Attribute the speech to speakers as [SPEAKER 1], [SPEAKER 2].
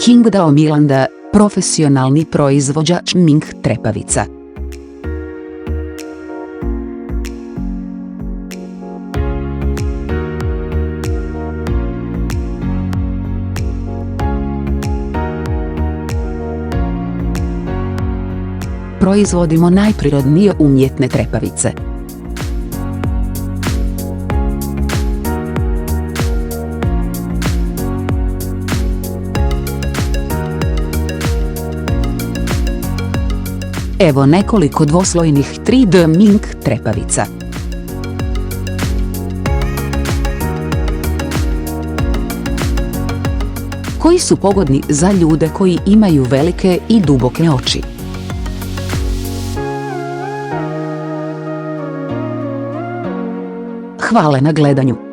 [SPEAKER 1] Qingdao Milanda, profesionalni proizvođač mink trepavica. Proizvodimo najprirodnije umjetne trepavice. Evo nekoliko dvoslojnih 3D mink trepavica. Koji su pogodni za ljude koji imaju velike i duboke oči. Hvala na gledanju.